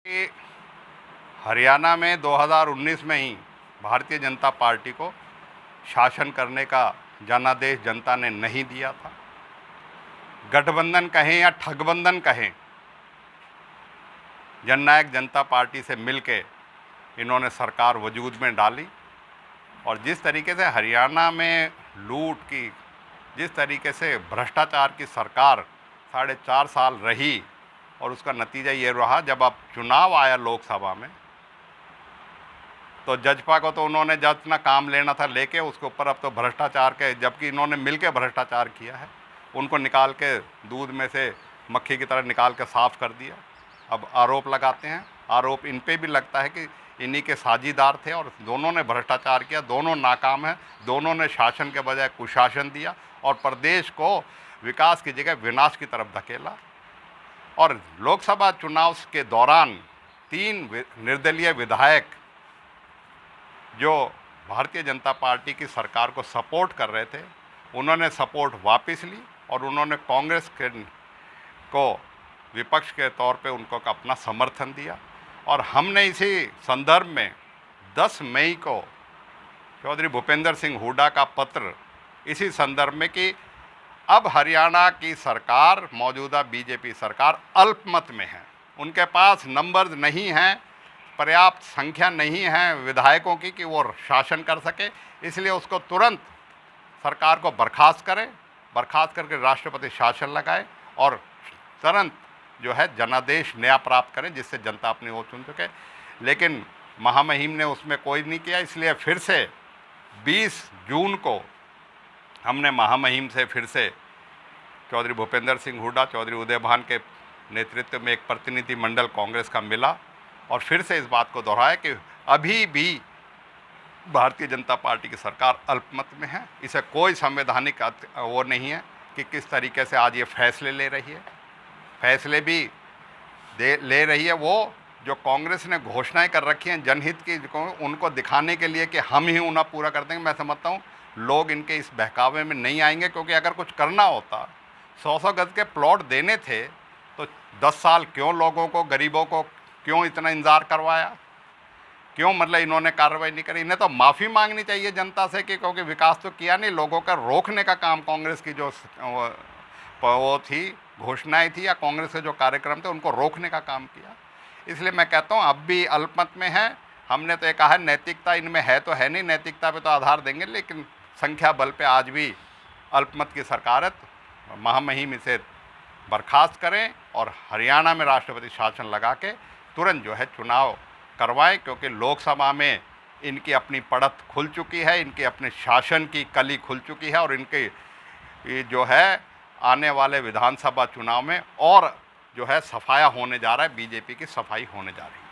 कि हरियाणा में 2019 में ही भारतीय जनता पार्टी को शासन करने का जनादेश जनता ने नहीं दिया था। गठबंधन कहें या ठगबंधन कहें, जननायक जनता पार्टी से मिलके इन्होंने सरकार वजूद में डाली और जिस तरीके से हरियाणा में लूट की, जिस तरीके से भ्रष्टाचार की सरकार 4.5 साल रही और उसका नतीजा ये रहा, जब अब चुनाव आया लोकसभा में तो जजपा को तो उन्होंने जितना काम लेना था लेके उसके ऊपर अब तो भ्रष्टाचार के, जबकि इन्होंने मिलके भ्रष्टाचार किया है, उनको निकाल के दूध में से मक्खी की तरह निकाल के साफ कर दिया। अब आरोप लगाते हैं, आरोप इन पे भी लगता है कि इन्हीं के साझीदार थे और दोनों ने भ्रष्टाचार किया, दोनों नाकाम हैं, दोनों ने शासन के बजाय कुशासन दिया और प्रदेश को विकास की जगह विनाश की तरफ धकेला। और लोकसभा चुनाव के दौरान 3 निर्दलीय विधायक जो भारतीय जनता पार्टी की सरकार को सपोर्ट कर रहे थे, उन्होंने सपोर्ट वापस ली और उन्होंने कांग्रेस को विपक्ष के तौर पे उनको अपना समर्थन दिया। और हमने इसी संदर्भ में 10 मई को चौधरी भूपेंद्र सिंह हुड्डा का पत्र इसी संदर्भ में कि अब हरियाणा की सरकार, मौजूदा बीजेपी सरकार अल्पमत में है, उनके पास नंबर नहीं हैं, पर्याप्त संख्या नहीं है विधायकों की कि वो शासन कर सके, इसलिए उसको तुरंत सरकार को बर्खास्त करें, बर्खास्त करके राष्ट्रपति शासन लगाए और तुरंत जो है जनादेश नया प्राप्त करें जिससे जनता अपनी ओर चुन सके। लेकिन महामहिम ने उसमें कोई नहीं किया, इसलिए फिर से 20 जून को हमने महामहिम से फिर से चौधरी भूपेंद्र सिंह हुड्डा, चौधरी उदय भान के नेतृत्व में एक प्रतिनिधि मंडल कांग्रेस का मिला और फिर से इस बात को दोहराया कि अभी भी भारतीय जनता पार्टी की सरकार अल्पमत में है। इसे कोई संवैधानिक वो नहीं है कि किस तरीके से आज ये फैसले ले रही है। फैसले भी ले रही है वो जो कांग्रेस ने घोषणाएं कर रखी हैं जनहित की, उनको दिखाने के लिए कि हम ही उन्हें पूरा कर देंगे। मैं समझता हूँ लोग इनके इस बहकावे में नहीं आएंगे, क्योंकि अगर कुछ करना होता, 100 गज के प्लॉट देने थे तो 10 साल क्यों लोगों को, गरीबों को क्यों इतना इंतजार करवाया, क्यों मतलब इन्होंने कार्रवाई नहीं करी। इन्हें तो माफ़ी मांगनी चाहिए जनता से कि क्योंकि विकास तो किया नहीं, लोगों का रोकने का काम कांग्रेस की जो वो थी, घोषणाएं थी या कांग्रेस के जो कार्यक्रम थे उनको रोकने का काम किया। इसलिए मैं कहता हूँ अब भी अल्पमत में है। हमने तो ये कहा नैतिकता इनमें है तो है नहीं, नैतिकता पे तो आधार देंगे, लेकिन संख्या बल पे आज भी अल्पमत की सरकार है। तो महामहिम इसे बर्खास्त करें और हरियाणा में राष्ट्रपति शासन लगा के तुरंत जो है चुनाव करवाएं, क्योंकि लोकसभा में इनकी अपनी पड़त खुल चुकी है, इनके अपने शासन की कली खुल चुकी है और इनके जो है आने वाले विधानसभा चुनाव में और जो है सफाया होने जा रहा है, बीजेपी की सफाई होने जा रही है।